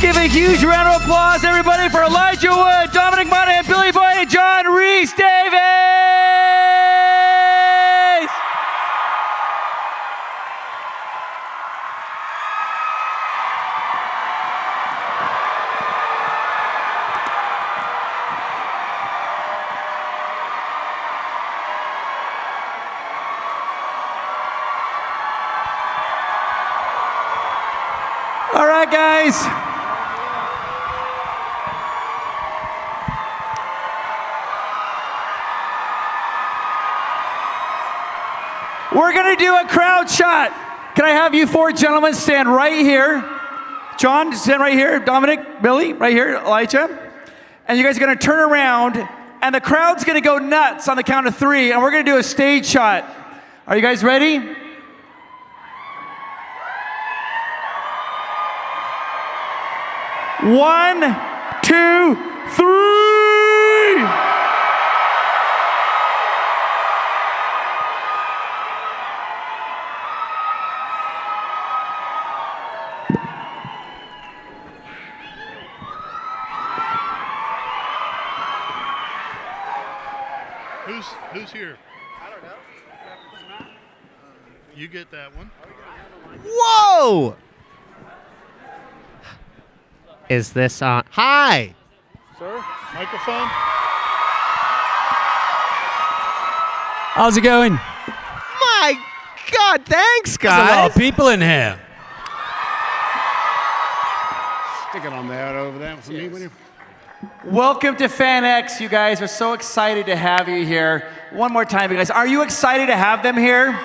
Let's give a huge round of applause, everybody, for Elijah Wood, Dominick Monaghan, Billy Boyd, and John Rhys Davis! All right, guys. We're going to do a crowd shot. Can I have you four gentlemen stand right here? John, stand right here. Dominick, Billy, right here. Elijah. And you guys are going to turn around, and the crowd's going to go nuts on the count of 3, and we're going to do a stage shot. Are you guys ready? One, two, three! Who's here? I don't know. You get that one. Whoa! Is this on? Hi! Sir, microphone. How's it going? My God, thanks, There's a lot guys. of people in here. Stick it on that over there for me, will you? Welcome to FanX, you guys. We're so excited to have you here. One more time, you guys. Are you excited to have them here?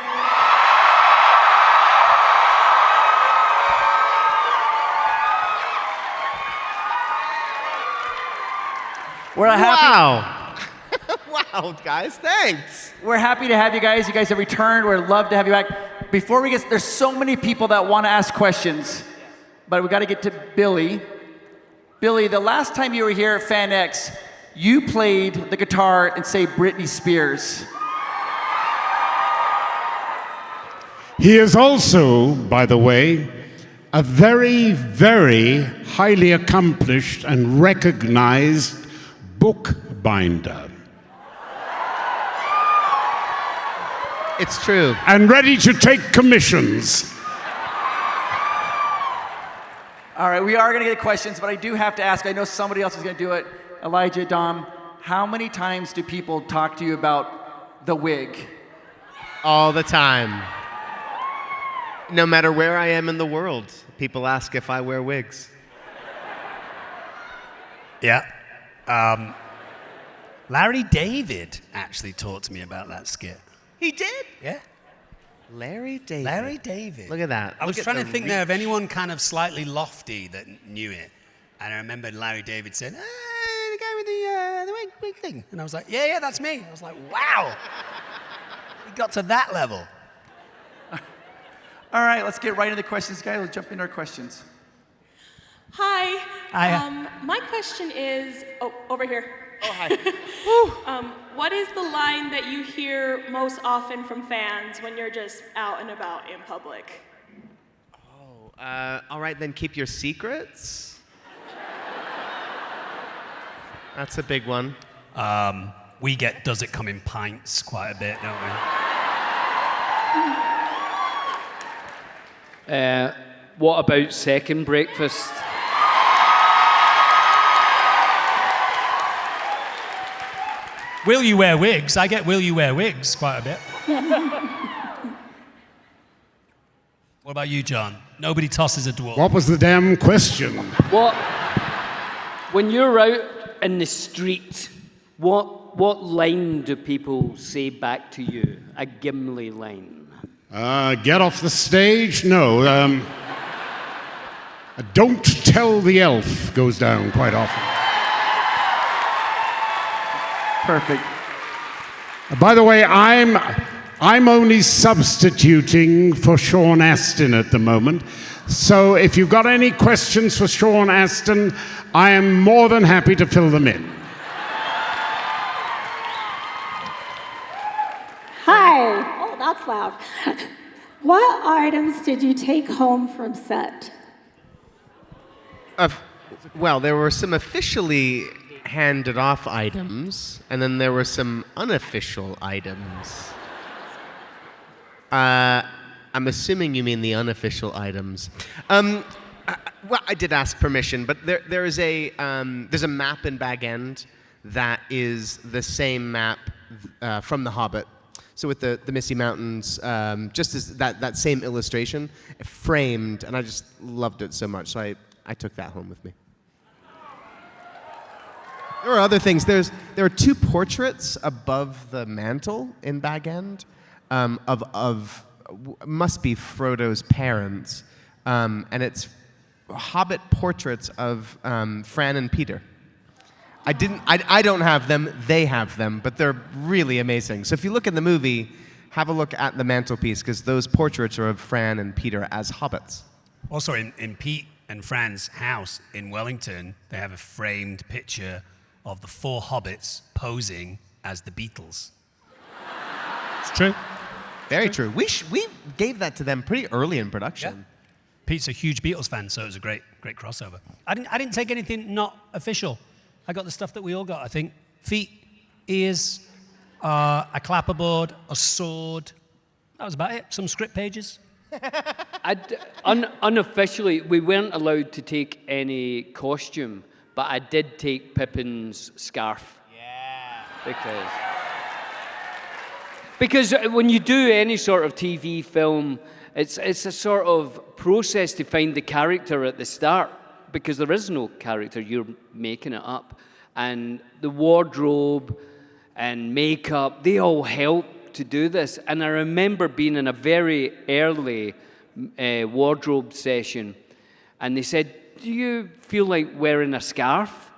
We're happy. Wow. Wow, guys, thanks. We're happy to have you guys. You guys have returned. We'd love to have you back. Before we get, there's so many people that want to ask questions, but we got to get to Billy. Billy, the last time you were here at FanX, you played the guitar and say Britney Spears. He is also, by the way, a very, very highly accomplished and recognized bookbinder. It's true. And ready to take commissions. All right, we are going to get questions, but I do have to ask, I know somebody else is going to do it. Elijah, Dom, how many times do people talk to you about the wig? All the time. No matter where I am in the world, people ask if I wear wigs. Yeah. Larry David actually talked to me about that skit. He did? Yeah. Larry David. Larry David. Look at that. I was Look at trying to the think there of reach. anyone kind of slightly lofty that knew it. And I remember Larry David said, the guy with the wig thing. And I was like, yeah, that's me. I was like, wow. We got to that level. All right, let's get right into the questions, guys. Let's jump into our questions. Hi. Hi. My question is, over here. Oh, hi. What is the line that you hear most often from fans when you're just out and about in public? All right, then keep your secrets. That's a big one. We get does it come in pints quite a bit, don't we? What about second breakfast? Will you wear wigs? I get will you wear wigs quite a bit. What about you, John? Nobody tosses a dwarf. What was the damn question? What? When you're out in the street, what line do people say back to you? A Gimli line? Get off the stage? No. Don't tell the elf goes down quite often. Perfect. By the way, I'm only substituting for Sean Astin at the moment. So if you've got any questions for Sean Astin, I am more than happy to fill them in. Hi. Oh, that's loud. What items did you take home from set? Well, there were some officially handed off items, and then there were some unofficial items. I'm assuming you mean the unofficial items. Well, I did ask permission, but there's a map in Bag End that is the same map from The Hobbit. So with the Misty Mountains, just as that same illustration, framed, and I just loved it so much, so I took that home with me. There are other things. There are 2 portraits above the mantle in Bag End of must be Frodo's parents, and it's Hobbit portraits of Fran and Peter. I don't have them. They have them, but they're really amazing. So if you look in the movie, have a look at the mantelpiece because those portraits are of Fran and Peter as hobbits. Also, in Pete and Fran's house in Wellington, they have a framed picture of the 4 hobbits posing as the Beatles. It's true. Very true. We gave that to them pretty early in production. Yeah. Pete's a huge Beatles fan, so it was a great crossover. I didn't take anything not official. I got the stuff that we all got, I think. Feet, ears, a clapperboard, a sword. That was about it. Some script pages. Unofficially, we weren't allowed to take any costume, but I did take Pippin's scarf. Yeah. Because when you do any sort of TV film, it's a sort of process to find the character at the start, because there is no character, you're making it up. And the wardrobe and makeup, they all help to do this. And I remember being in a very early wardrobe session, and they said, "Do you feel like wearing a scarf?"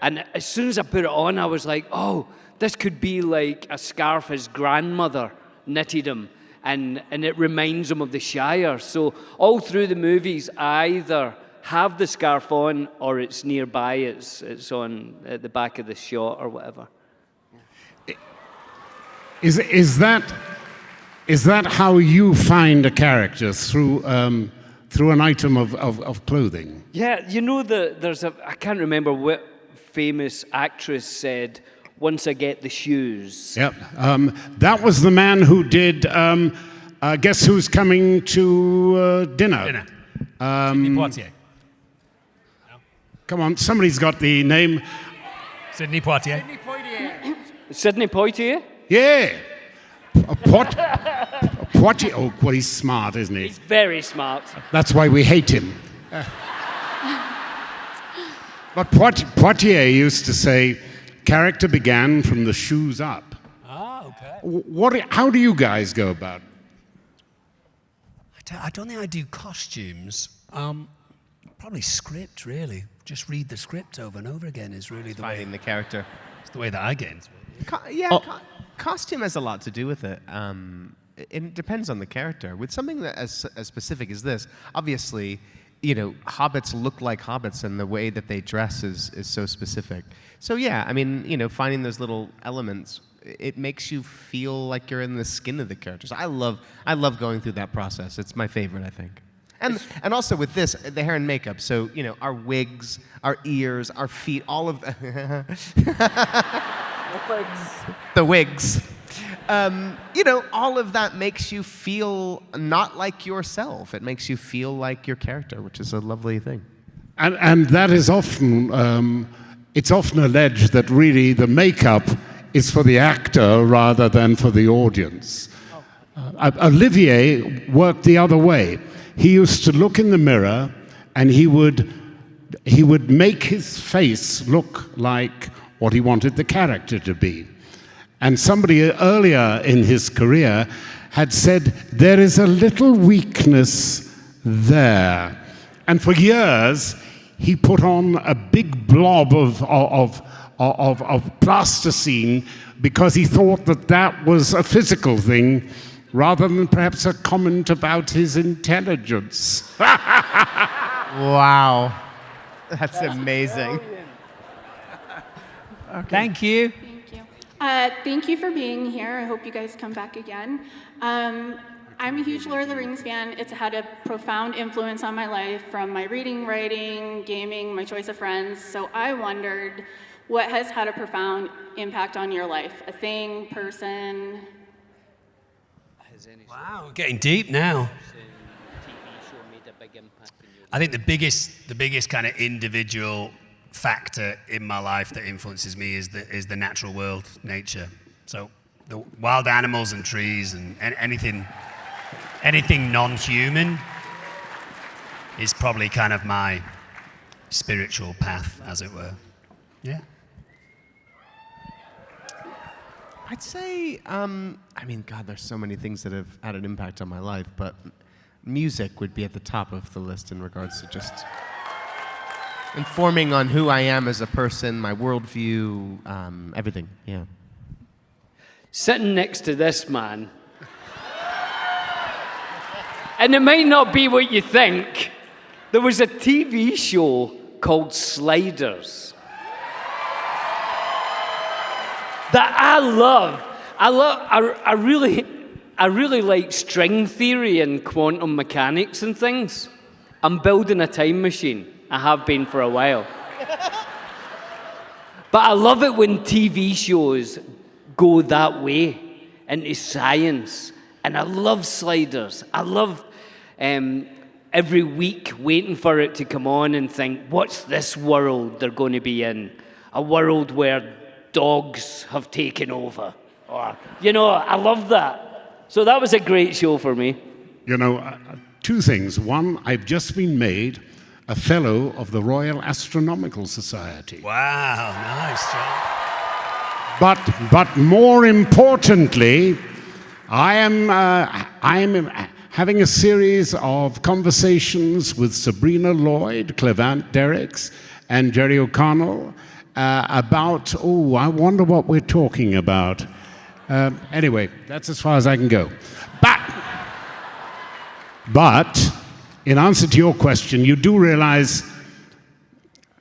And as soon as I put it on, I was like, oh, this could be like a scarf his grandmother knitted him, and it reminds him of the Shire. So all through the movies, I either have the scarf on or it's nearby, it's on at the back of the shot or whatever. Is that how you find a character through an item of clothing? Yeah, you know, I can't remember what famous actress said, "Once I get the shoes." Yep. That was the man who did Guess Who's Coming to Dinner? Sidney Poitier. No? Come on, somebody's got the name. Sidney Poitier. Sidney Poitier? Yeah. Poitier. Oh, well, he's smart, isn't he? He's very smart. That's why we hate him. But Poitier used to say, character began from the shoes up. Ah, okay. How do you guys go about it? I don't think I do costumes. Probably script, really. Just read the script over and over again is really Finding the character. It's the way that I get into it. Costume has a lot to do with it. It depends on the character. With something that as specific as this, obviously, you know, hobbits look like hobbits, and the way that they dress is so specific. So yeah, I mean, you know, finding those little elements, it makes you feel like you're in the skin of the characters. I love going through that process. It's my favorite, I think. And also with this, the hair and makeup. So, you know, our wigs, our ears, our feet, all of the the wigs. You know, all of that makes you feel not like yourself. It makes you feel like your character, which is a lovely thing. And that is often, it's often alleged that really the makeup is for the actor rather than for the audience. Olivier worked the other way. He used to look in the mirror and he would make his face look like what he wanted the character to be. And somebody earlier in his career had said, there is a little weakness there. And for years, he put on a big blob of plasticine because he thought that was a physical thing rather than perhaps a comment about his intelligence. Wow. That's amazing. Okay. Thank you. Thank you for being here. I hope you guys come back again. I'm a huge Lord of the Rings fan. It's had a profound influence on my life from my reading, writing, gaming, my choice of friends. So I wondered what has had a profound impact on your life? A thing, person? Wow, we're getting deep now. I think the biggest kind of individual factor in my life that influences me is the natural world, nature. So the wild animals and trees and anything non-human is probably kind of my spiritual path, as it were. Yeah. I'd say, I mean, God, there's so many things that have had an impact on my life, but music would be at the top of the list in regards to just informing on who I am as a person, my worldview, everything, yeah. Sitting next to this man, and it might not be what you think, there was a TV show called Sliders that I love. I really like string theory and quantum mechanics and things. I'm building a time machine. I have been for a while. But I love it when TV shows go that way into science. And I love Sliders. I love every week waiting for it to come on and think, what's this world they're going to be in? A world where dogs have taken over. Or, I love that. So that was a great show for me. Two things. One, I've just been made a fellow of the Royal Astronomical Society. Wow, nice, John. But more importantly, I am having a series of conversations with Sabrina Lloyd, Clevant Derricks, and Jerry O'Connell about, I wonder what we're talking about. Anyway, that's as far as I can go. But in answer to your question, you do realize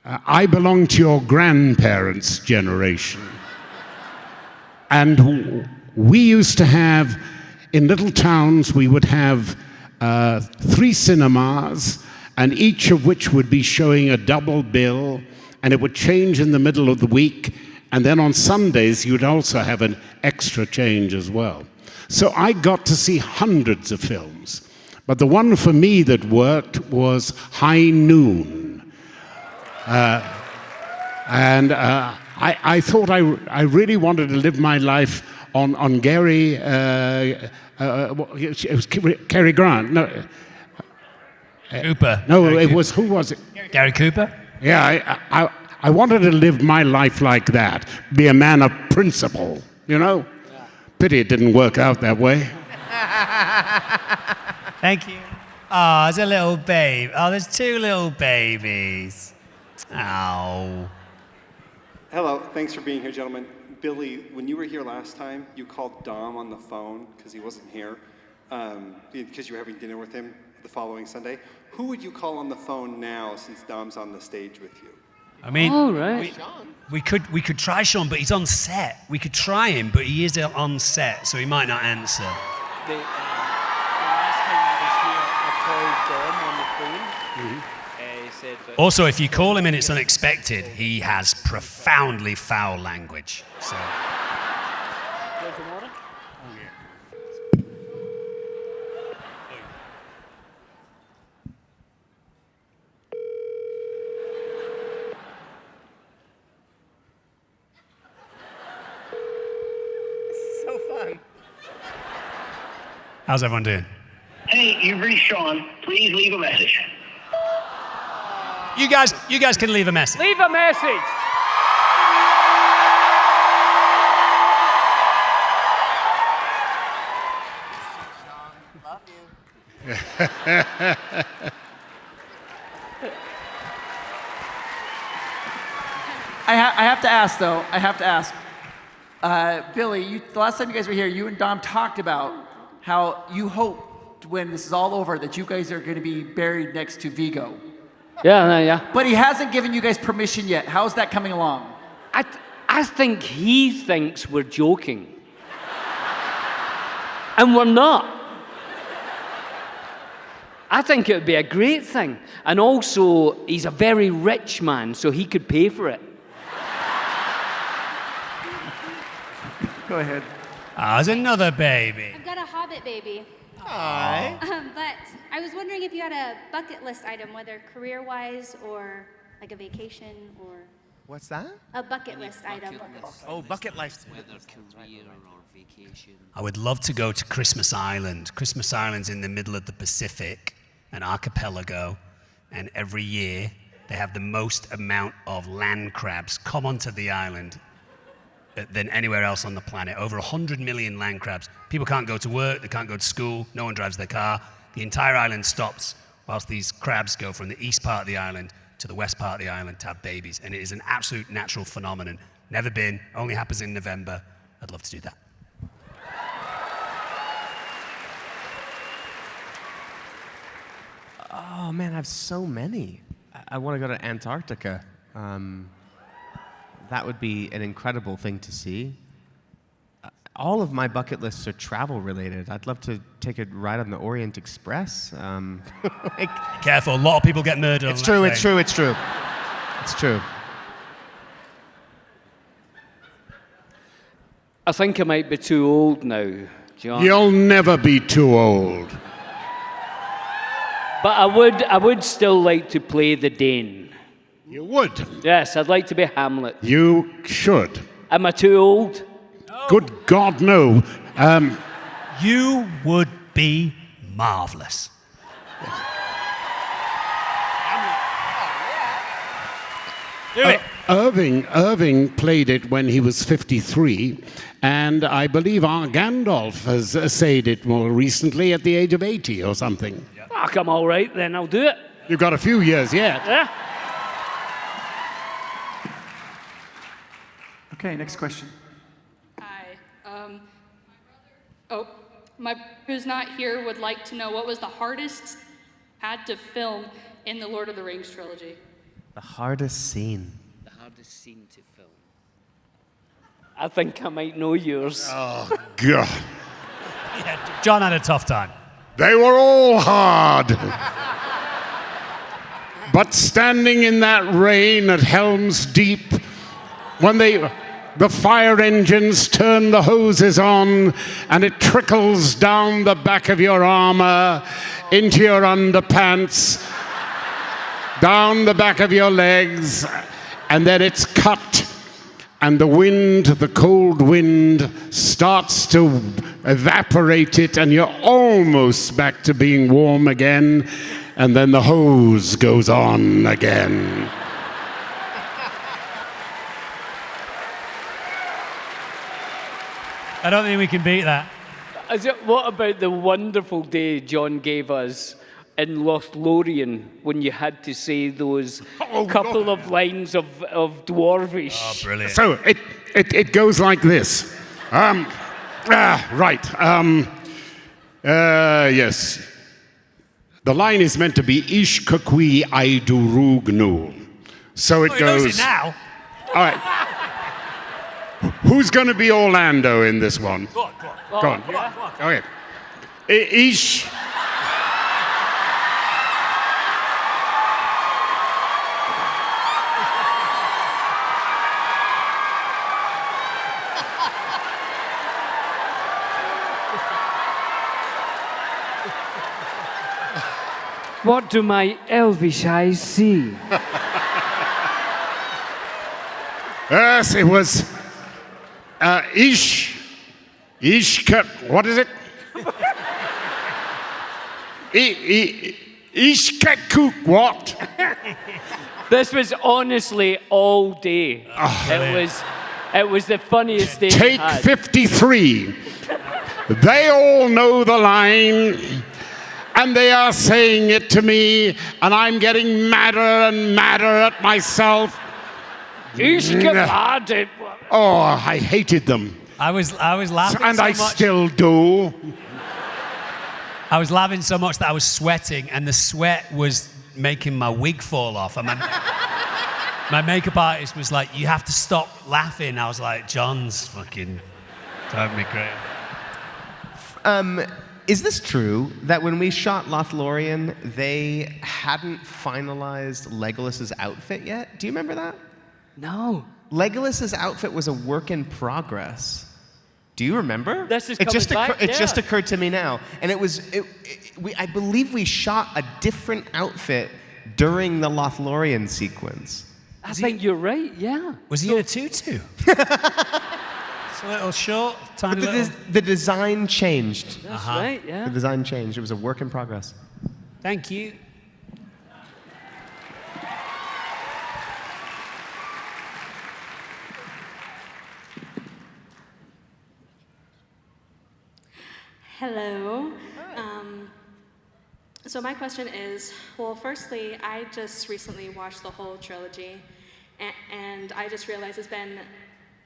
I belong to your grandparents' generation. And we used to have, in little towns, we would have 3 cinemas, and each of which would be showing a double bill, and it would change in the middle of the week, and then on Sundays you'd also have an extra change as well. So I got to see hundreds of films, but the one for me that worked was High Noon. I thought I really wanted to live my life on Gary, it was Cary Grant. No, Cooper. No, Gary it Cooper. was, who was it? Gary Cooper? Yeah, I wanted to live my life like that, be a man of principle, Yeah. Pity it didn't work out that way. Thank you. Oh, there's a little babe. Oh, there's 2 little babies. Oh. Hello, thanks for being here, gentlemen. Billy, when you were here last time, you called Dom on the phone because he wasn't here, because you were having dinner with him the following Sunday. Who would you call on the phone now since Dom's on the stage with you? I mean, right. we could try Sean, but he's on set. We could try him, but he is on set, so he might not answer. The last time I was here, I called Dom on the phone. He said that Also, if you call him and it's unexpected, he has profoundly foul language. So. So fun. How's everyone doing? Hey, you've reached Sean. Please leave a message. You guys can leave a message. leave a message. I have to ask, though. Billy, the last time you guys were here, you and Dom talked about how you hoped when this is all over that you guys are going to be buried next to Vigo. Yeah. But he hasn't given you guys permission yet. How's that coming along? I think he thinks we're joking. And we're not. I think it would be a great thing. And also, he's a very rich man, so he could pay for it. Go ahead. There's another baby. I've got a hobbit baby. Aye. But I was wondering if you had a bucket list item, whether career-wise or like a vacation or What's that? a bucket list item. Oh, bucket list. Whether career or vacation. I would love to go to Christmas Island. Christmas Island's in the middle of the Pacific, an archipelago, and every year they have the most amount of land crabs come onto the island than anywhere else on the planet. Over 100 million land crabs. People can't go to work, they can't go to school, no one drives their car. The entire island stops whilst these crabs go from the east part of the island to the west part of the island to have babies. And it is an absolute natural phenomenon. Never been, only happens in November. I'd love to do that. Oh man, I have so many. I want to go to Antarctica. That would be an incredible thing to see. All of my bucket lists are travel related. I'd love to take a ride on the Orient Express. Careful, a lot of people get murdered. It's true, it's true, it's true. It's true. I think I might be too old now, John. You'll never be too old. But I would still like to play the Dane. You would. Yes, I'd like to be Hamlet. You should. Am I too old? Good God, no. You would be marvelous. Do it. Irving played it when he was 53, and I believe our Gandalf has essayed it more recently at the age of 80 or something. Ah, I'm all right then, I'll do it. You've got a few years yet. Yeah. Okay, next question. Hi. My brother who's not here would like to know what was the hardest had to film in the Lord of the Rings trilogy. The hardest scene. The hardest scene to film. I think I might know yours. God. Yeah, John had a tough time. They were all hard. But standing in that rain at Helm's Deep, when the fire engines turn the hoses on and it trickles down the back of your armor into your underpants, down the back of your legs, and then it's cut, and the wind, the cold wind, starts to evaporate it, and you're almost back to being warm again, and then the hose goes on again. I don't think we can beat that. What about the wonderful day John gave us in Lothlorien when you had to say those couple of lines of Dwarvish? Oh, brilliant. So it goes like this. Yes. The line is meant to be Ish Kakui Aidurugnu. So it He goes. knows it now. All right. Who's going to be Orlando in this one? Go on. Go on. Okay. Ish. What do my elvish eyes see? Yes, it was what is it? Ishkakuk what? This was honestly all day. It was the funniest day. Take 53. They all know the line, and they are saying it to me, and I'm getting madder and madder at myself. Oh, I hated them. I was laughing And so I much. still do. I was laughing so much that I was sweating, and the sweat was making my wig fall off. And my makeup artist was like, "You have to stop laughing." I was like, "John's fucking driving me crazy." is this true that when we shot Lothlorien, they hadn't finalized Legolas's outfit yet? Do you remember that? No. Legolas's outfit was a work in progress. Do you remember? This is it just coming back, It yeah. just occurred to me now, and I believe we shot a different outfit during the Lothlorien sequence. I think you're right, yeah. Was he in a tutu? It's a little short, tiny little. The design changed. That's right, yeah. The design changed. It was a work in progress. Thank you. Hello. So my question is, well, firstly, I just recently watched the whole trilogy, and I just realized it's been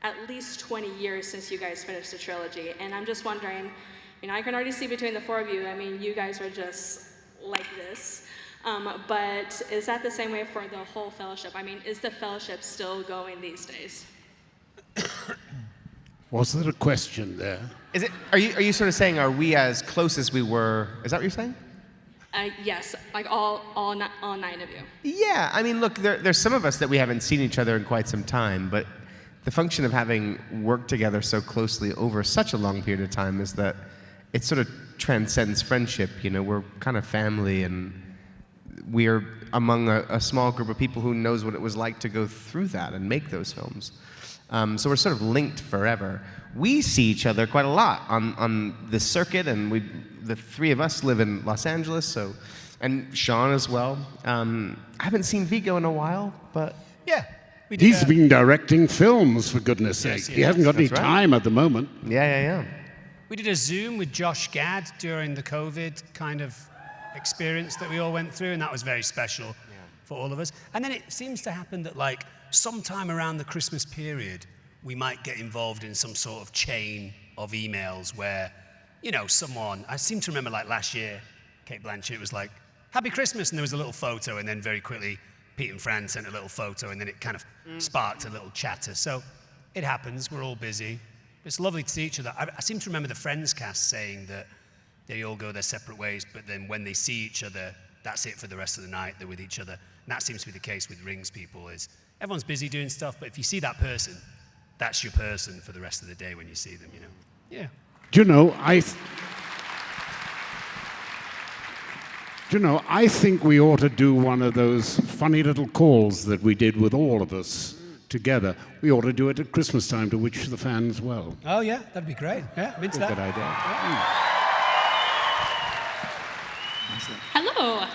at least 20 years since you guys finished the trilogy, and I'm just wondering, I can already see between the four of you, you guys are just like this, but is that the same way for the whole Fellowship? Is the Fellowship still going these days? Was there a question there? Are you sort of saying, are we as close as we were? Is that what you're saying? Yes, like all 9 of you. Yeah, look, there's some of us that we haven't seen each other in quite some time, but the function of having worked together so closely over such a long period of time is that it sort of transcends friendship. We're kind of family, and we're among a small group of people who knows what it was like to go through that and make those films. So we're sort of linked forever. We see each other quite a lot on the circuit, and the three of us live in Los Angeles, and Sean as well. I haven't seen Viggo in a while, but yeah, he's been directing films, for goodness sake. He hasn't got any time at the moment. Yeah. We did a Zoom with Josh Gad during the COVID kind of experience that we all went through, and that was very special for all of us. And then it seems to happen that sometime around the Christmas period, we might get involved in some sort of chain of emails where, someone, I seem to remember last year, Kate Blanchett was like, Happy Christmas, and there was a little photo, and then very quickly, Pete and Fran sent a little photo, and then it kind of sparked a little chatter. So it happens, we're all busy. It's lovely to see each other. I seem to remember the Friends cast saying that they all go their separate ways, but then when they see each other, that's it for the rest of the night, they're with each other. And that seems to be the case with Rings people, is everyone's busy doing stuff, but if you see that person, that's your person for the rest of the day when you see them, Yeah. Do you know, I think we ought to do one of those funny little calls that we did with all of us together. We ought to do it at Christmas time to wish the fans well. Oh, yeah, that'd be great. Yeah, I'm into that. Good idea. Hello.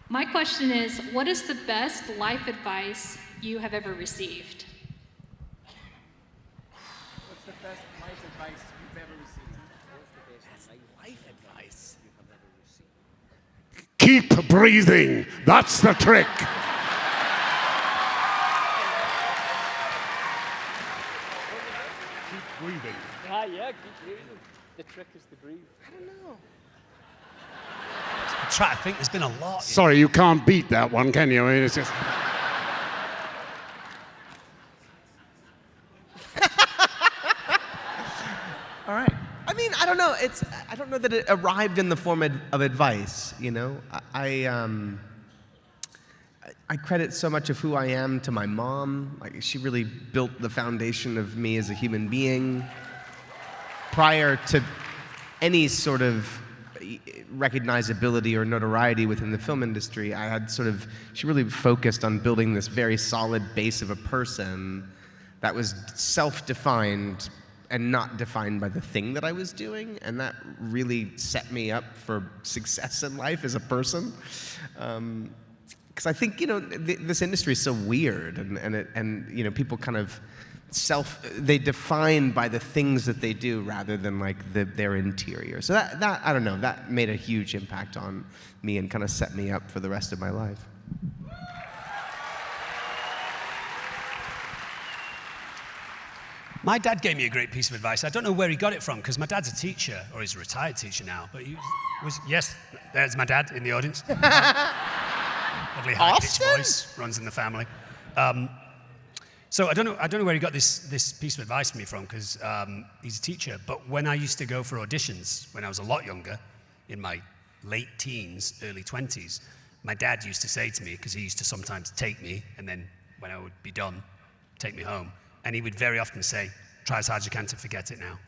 My question is, what is the best life advice you have ever received? What's the best life advice you've ever received? Best life advice you have ever received. Keep breathing. That's the trick. Keep breathing. Yeah, keep breathing. The trick is to breathe. I don't know. I try to think, there's been a lot. Sorry, you can't beat that one, can you? It's just... All right. I don't know. I don't know that it arrived in the form of advice. I credit so much of who I am to my mom. She really built the foundation of me as a human being. Prior to any sort of recognizability or notoriety within the film industry, she really focused on building this very solid base of a person that was self-defined and not defined by the thing that I was doing, and that really set me up for success in life as a person. Because I think this industry is so weird, and people kind of they define by the things that they do rather than their interior. So that I don't know, that made a huge impact on me and kind of set me up for the rest of my life. My dad gave me a great piece of advice. I don't know where he got it from, because my dad's a teacher, or he's a retired teacher now, but yes, there's my dad in the audience. Lovely high-pitched voice, runs in the family. So I don't know where he got this piece of advice from me from, because he's a teacher. But when I used to go for auditions when I was a lot younger, in my late teens, early 20s, my dad used to say to me, because he used to sometimes take me, and then when I would be done, take me home, and he would very often say, "Try as hard as you can to forget it now.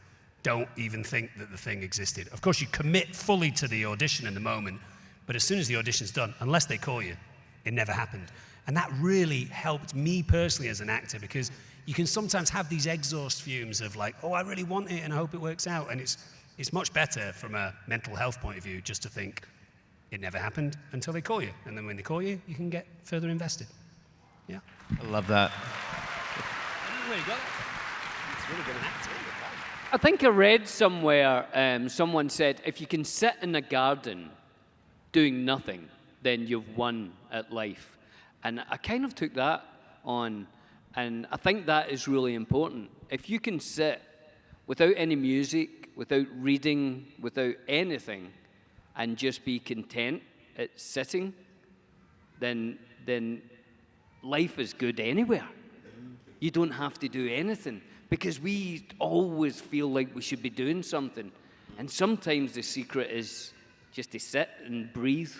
Don't even think that the thing existed." Of course, you commit fully to the audition in the moment, but as soon as the audition's done, unless they call you, it never happened. And that really helped me personally as an actor, because you can sometimes have these exhaust fumes of like, oh, I really want it and I hope it works out. And it's much better from a mental health point of view just to think it never happened until they call you. And then when they call you, you can get further invested. Yeah. I love that. I don't know where you got that from. It's really good an actor. I think I read somewhere, someone said, if you can sit in a garden doing nothing, then you've won at life. And I kind of took that on, and I think that is really important. If you can sit without any music, without reading, without anything, and just be content at sitting, then life is good anywhere. You don't have to do anything, because we always feel like we should be doing something. And sometimes the secret is just to sit and breathe,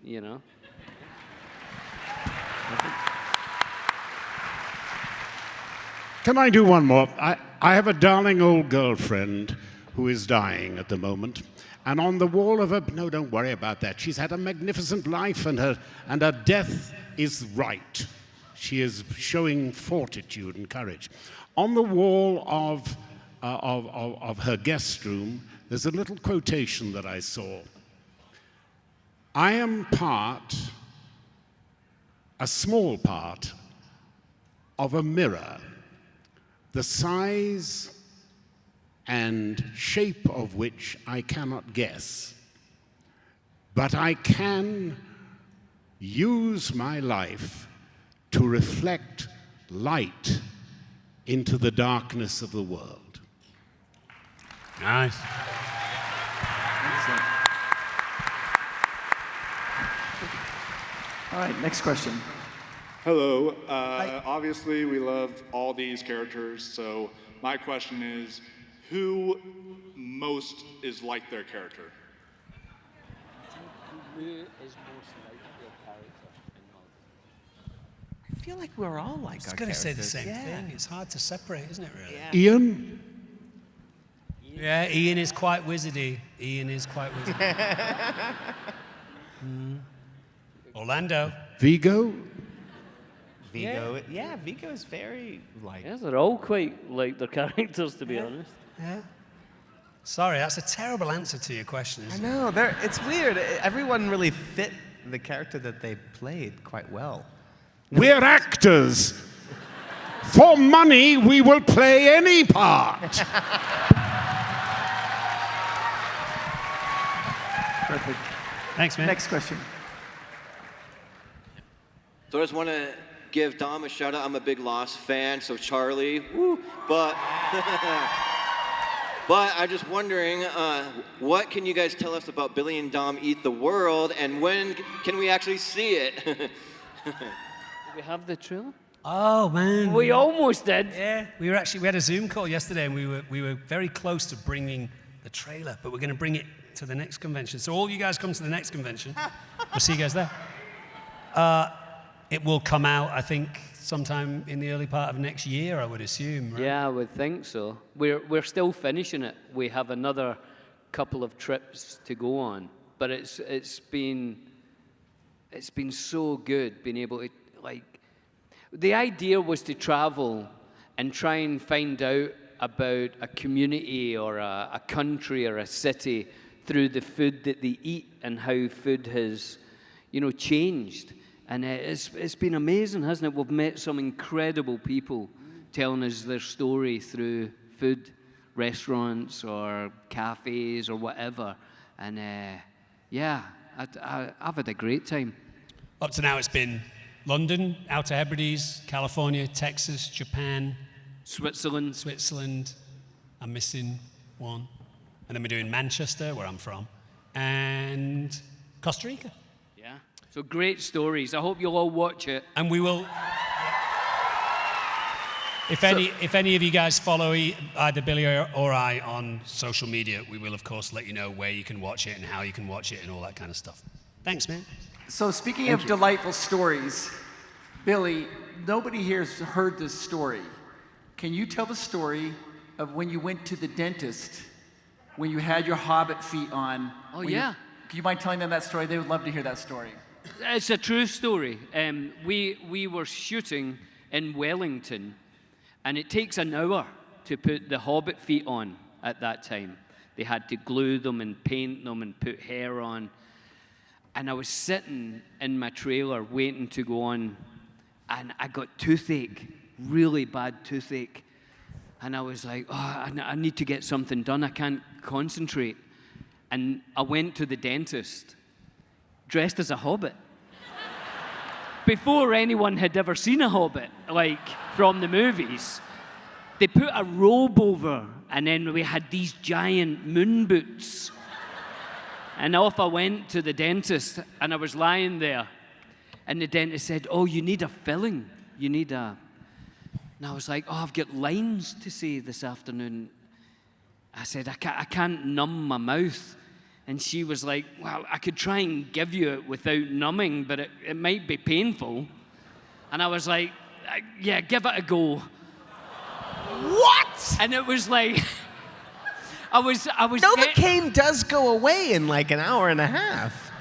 you know. Can I do one more? I have a darling old girlfriend who is dying at the moment. And on the wall of her, no, don't worry about that. She's had a magnificent life, and her death is right. She is showing fortitude and courage. On the wall of her guest room, there's a little quotation that I saw. I am a small part of a mirror, the size and shape of which I cannot guess. But I can use my life to reflect light into the darkness of the world. Nice. Excellent. All right, next question. Hello. Obviously, we love all these characters, so my question is, who most is like their character? Who is most like their character? I feel like we're all like I was our going to say the characters. same Yeah. thing. It's hard to separate, isn't it, really? Yeah. Ian? Yeah, Ian is quite wizardy. Orlando. Vigo? Vigo. Yeah, Vigo is very like. Yeah, they're all quite like their characters, to be honest. Yeah. Sorry, that's a terrible answer to your question, I isn't it? know. It's weird. Everyone really fit the character that they played quite well. We're actors. For money, we will play any part. Perfect. Thanks, man. Next question. So I just want to give Dom a shout out. I'm a big Lost fan, so Charlie, woo. But I'm just wondering, what can you guys tell us about Billy and Dom Eat the World, and when can we actually see it? Did we have the trailer? Oh, man. We almost did. Yeah, we had a Zoom call yesterday, and we were very close to bringing the trailer, but we're going to bring it to the next convention. So all you guys come to the next convention. We'll see you guys there. It will come out, I think, sometime in the early part of next year, I would assume, right? Yeah, I would think so. We're still finishing it. We have another couple of trips to go on, but it's been so good being able to, like, the idea was to travel and try and find out about a community or a country or a city through the food that they eat and how food has, changed. And it's been amazing, hasn't it? We've met some incredible people telling us their story through food, restaurants or cafes or whatever. And I've had a great time. Up to now, it's been London, Outer Hebrides, California, Texas, Japan, Switzerland. I'm missing one. And then we're doing Manchester, where I'm from, and Costa Rica. Yeah. So great stories. I hope you'll all watch it. And we will. If any of you guys follow either Billy or I on social media, we will of course let you know where you can watch it and how you can watch it and all that kind of stuff. Thanks, man. So speaking of delightful stories, Billy, nobody here's heard this story. Can you tell the story of when you went to the dentist, when you had your Hobbit feet on? Oh, yeah. Do you mind telling them that story? They would love to hear that story. It's a true story. We were shooting in Wellington, and it takes an hour to put the Hobbit feet on at that time. They had to glue them and paint them and put hair on. And I was sitting in my trailer waiting to go on, and I got toothache, really bad toothache. And I was like, oh, I need to get something done. I can't concentrate. And I went to the dentist, dressed as a hobbit. Before anyone had ever seen a hobbit, like from the movies, they put a robe over, and then we had these giant moon boots. And off I went to the dentist, and I was lying there, and the dentist said, oh, you need a filling. You need a... And I was like, oh, I've got lines to say this afternoon. I said, I can't numb my mouth. And she was like, well, I could try and give you it without numbing, but it might be painful. And I was like, yeah, give it a go. What? And it was like, I was. Novocaine does go away in like an hour and a half.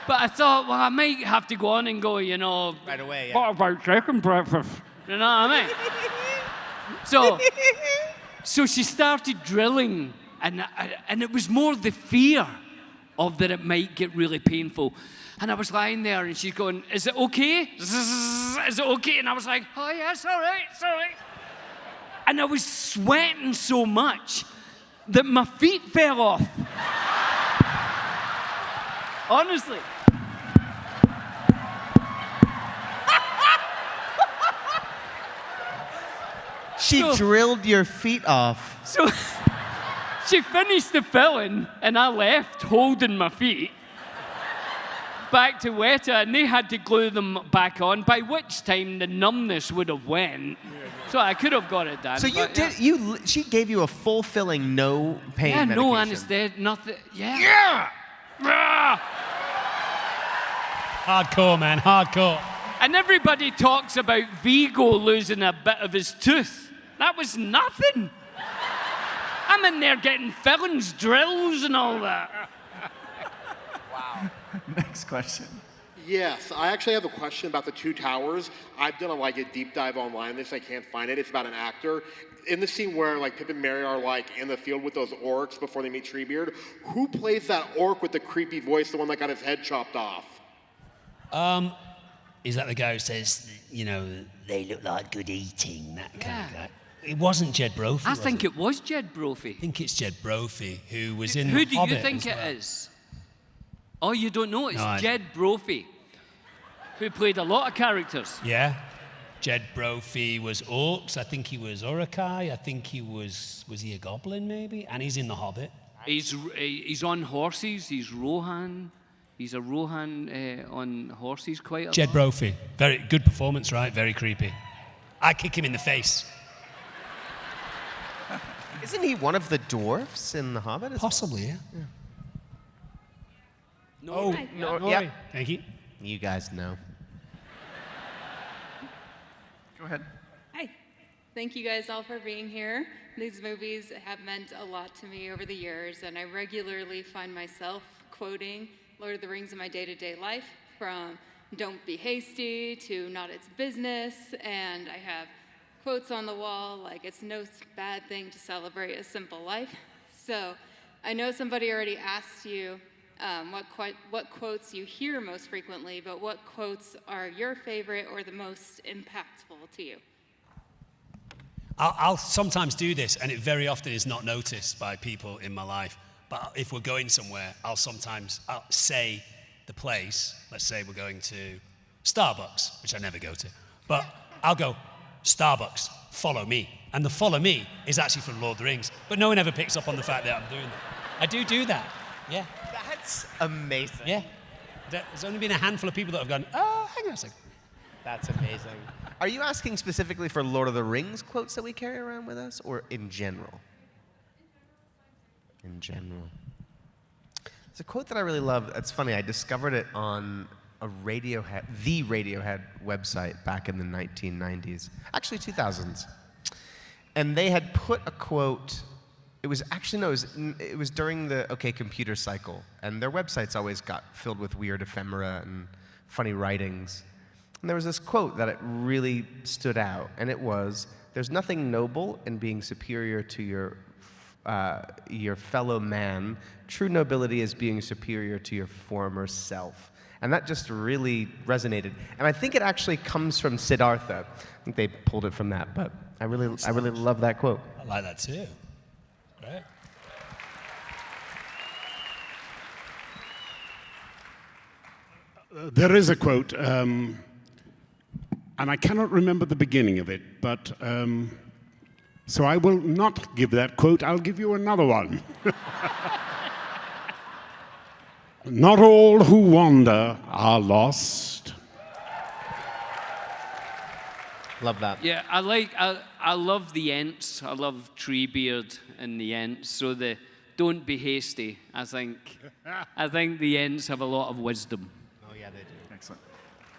But I thought, well, I might have to go on and go, you know. Right away, yeah. What about second breakfast? You know what I mean? So she started drilling, and it was more the fear of that it might get really painful. And I was lying there, and she's going, is it okay? Is it okay? And I was like, oh, yeah, it's all right, it's all right. And I was sweating so much that my feet fell off. Honestly. She drilled your feet off. So she finished the filling, and I left holding my feet back to Weta, and they had to glue them back on, by which time the numbness would have went. So I could have got it done. So she gave you a full filling, no pain medication. No anesthetic, nothing. Yeah. Hardcore, man, hardcore. And everybody talks about Vigo losing a bit of his tooth. That was nothing. I'm in there getting fillings, drills, and all that. Wow. Next question. Yes, I actually have a question about the Two Towers. I've done a deep dive online on this. I can't find it. It's about an actor. In the scene where Pip and Merry are in the field with those orcs before they meet Treebeard, who plays that orc with the creepy voice, the one that got his head chopped off? Is that the guy who says, they look like good eating, that kind of guy? It wasn't Jed Brophy. I think it was Jed Brophy. I think it's Jed Brophy who was in Who The Hobbit. do you think it is? Oh, you don't know? It's Jed Brophy, who played a lot of characters. Yeah. Jed Brophy was orcs. I think he was Uruk-hai. I think he was he a goblin maybe? And he's in The Hobbit. He's on horses. He's Rohan. He's a Rohan on horses quite a lot. Jed Brophy. Very good performance, right? Very creepy. I kick him in the face. Isn't he one of the dwarfs in The Hobbit? Possibly, yeah. No. Yep. Thank you. You guys know. Go ahead. Hi. Thank you guys all for being here. These movies have meant a lot to me over the years, and I regularly find myself quoting Lord of the Rings in my day-to-day life, from don't be hasty to not its business, and I have quotes on the wall like it's no bad thing to celebrate a simple life. So I know somebody already asked you what quotes you hear most frequently, but what quotes are your favorite or the most impactful to you? I'll sometimes do this, and it very often is not noticed by people in my life. But if we're going somewhere, I'll say the place. Let's say we're going to Starbucks, which I never go to. But I'll go, Starbucks, follow me. And the follow me is actually from Lord of the Rings. But no one ever picks up on the fact that I'm doing that. I do that. Yeah. That's amazing. Yeah. There's only been a handful of people that have gone, oh, hang on a second. That's amazing. Are you asking specifically for Lord of the Rings quotes that we carry around with us, or in general? In general. There's a quote that I really love. It's funny, I discovered it on the Radiohead website back in the 1990s, actually 2000s. And they had put a quote, it was during the OK Computer cycle, and their websites always got filled with weird ephemera and funny writings. And there was this quote that it really stood out, and it was, "There's nothing noble in being superior to your fellow man. True nobility is being superior to your former self." And that just really resonated. And I think it actually comes from Siddhartha. I think they pulled it from that, but I really love that quote. I like that too. Great. There is a quote, and I cannot remember the beginning of it, but so I will not give that quote. I'll give you another one. Not all who wander are lost. Love that. Yeah, I love the Ents. I love Treebeard and the Ents. So the don't be hasty. I think the Ents have a lot of wisdom. Oh yeah, they do. Excellent.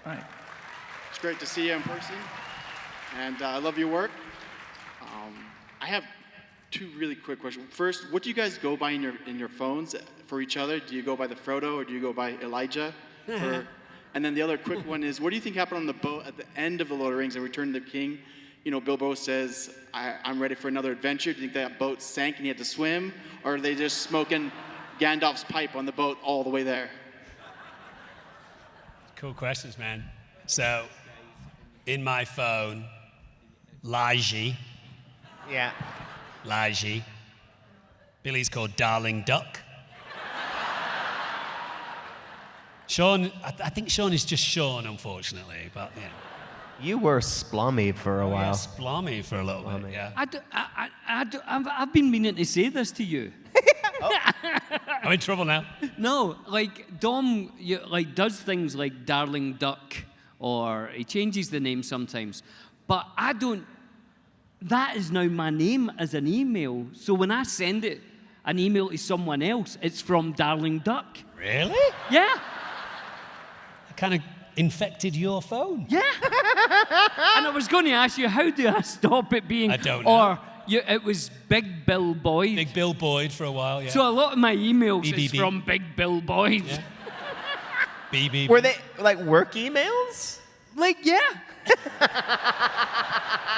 All right. It's great to see you in person, and I love your work. I have two really quick questions. First, what do you guys go by in your phones for each other? Do you go by the Frodo or do you go by Elijah? And then the other quick one is, what do you think happened on the boat at the end of the Lord of the Rings and Return of the King? You know, Bilbo says, I'm ready for another adventure. Do you think that boat sank and he had to swim? Or are they just smoking Gandalf's pipe on the boat all the way there? Cool questions, man. So, in my phone, Lige. Yeah. Lige. Billy's called Darling Duck. Sean, I think Sean is just Sean, unfortunately, but yeah. You were Splommy for a while. Yeah, Splommy for a little bit, yeah. I've been meaning to say this to you. I'm in trouble now. No, like Dom, does things like Darling Duck, or he changes the name sometimes, but I don't. That is now my name as an email. So when I send an email to someone else, it's from Darling Duck. Really? Yeah. I kind of infected your phone. Yeah. And I was going to ask you, how do I stop it being? I don't know. Or it was Big Bill Boyd. Big Bill Boyd for a while, yeah. So a lot of my emails BBB. is from Big Bill Boyd. Yeah. BB. Were they like work emails? Yeah.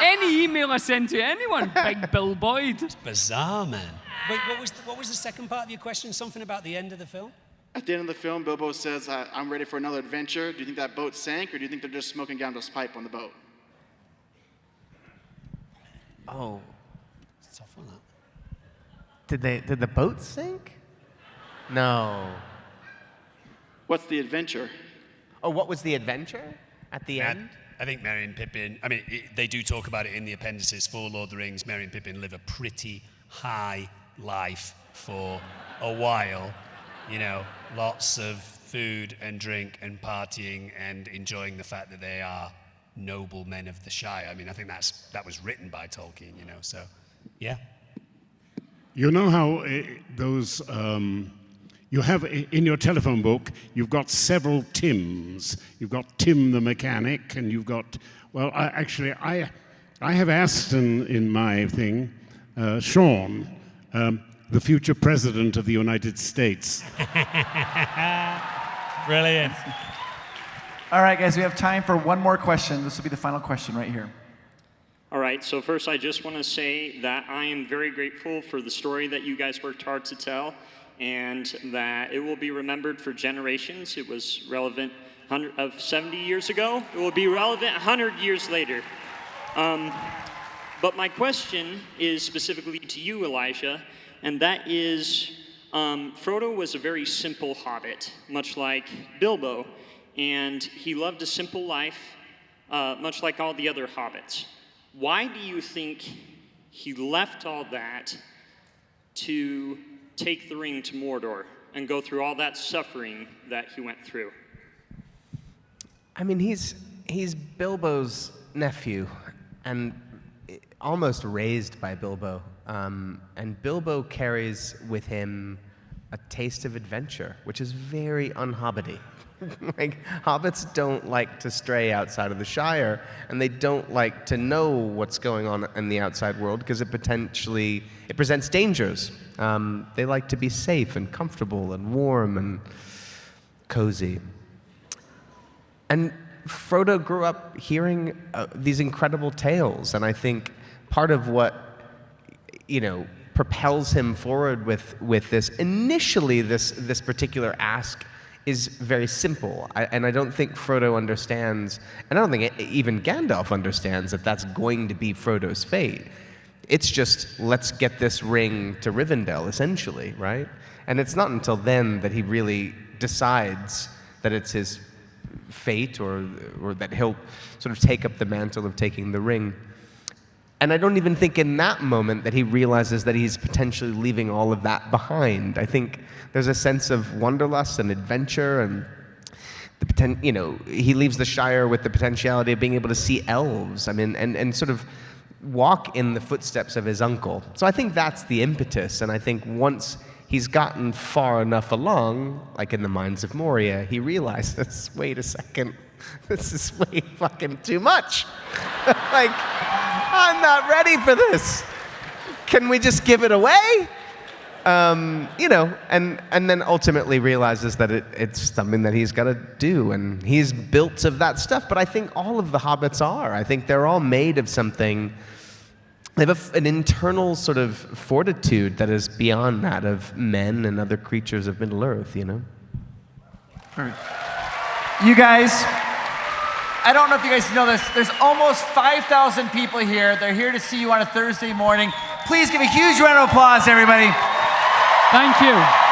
Any email I send to anyone, Big Bill Boyd. It's bizarre, man. Wait, what was the second part of your question? Something about the end of the film? At the end of the film, Bilbo says, I'm ready for another adventure. Do you think that boat sank, or do you think they're just smoking Gandalf's pipe on the boat? Oh. It's tough on that. Did the boat sink? No. What's the adventure? Oh, what was the adventure at the end? I think Merry and Pippin, they do talk about it in the appendices for Lord of the Rings. Merry and Pippin live a pretty high life for a while. You know, lots of food and drink and partying and enjoying the fact that they are noble men of the Shire. I think that was written by Tolkien, you know, so, yeah. You know how those, you have in your telephone book, you've got several Tims. You've got Tim the mechanic, and you've got, well, I have Aston in my thing, Sean, the future president of the United States. Brilliant. All right, guys, we have time for one more question. This will be the final question right here. All right, so first I just want to say that I am very grateful for the story that you guys worked hard to tell, and that it will be remembered for generations. It was relevant 70 years ago. It will be relevant 100 years later. But my question is specifically to you, Elijah, and that is, Frodo was a very simple hobbit, much like Bilbo, and he loved a simple life, much like all the other hobbits. Why do you think he left all that to take the ring to Mordor and go through all that suffering that he went through? He's Bilbo's nephew, and almost raised by Bilbo. And Bilbo carries with him a taste of adventure, which is very un-hobbity. Like, hobbits don't like to stray outside of the Shire, and they don't like to know what's going on in the outside world because it presents dangers. They like to be safe and comfortable and warm and cozy. And Frodo grew up hearing these incredible tales, and I think part of what, propels him forward with this, initially this particular ask is very simple. And I don't think Frodo understands, and I don't think even Gandalf understands that that's going to be Frodo's fate. It's just, let's get this ring to Rivendell, essentially, right? And it's not until then that he really decides that it's his fate or that he'll sort of take up the mantle of taking the ring. And I don't even think in that moment that he realizes that he's potentially leaving all of that behind. I think there's a sense of wanderlust and adventure, and he leaves the Shire with the potentiality of being able to see elves. I mean, and sort of walk in the footsteps of his uncle. So I think that's the impetus, and I think once he's gotten far enough along, like in the Mines of Moria, he realizes, wait a second, this is way fucking too much. Like, I'm not ready for this. Can we just give it away? And then ultimately realizes that it's something that he's got to do, and he's built of that stuff. But I think all of the hobbits are. I think they're all made of something. They have an internal sort of fortitude that is beyond that of men and other creatures of Middle-earth, Perfect. You guys, I don't know if you guys know this, there's almost 5,000 people here. They're here to see you on a Thursday morning. Please give a huge round of applause, everybody. Thank you.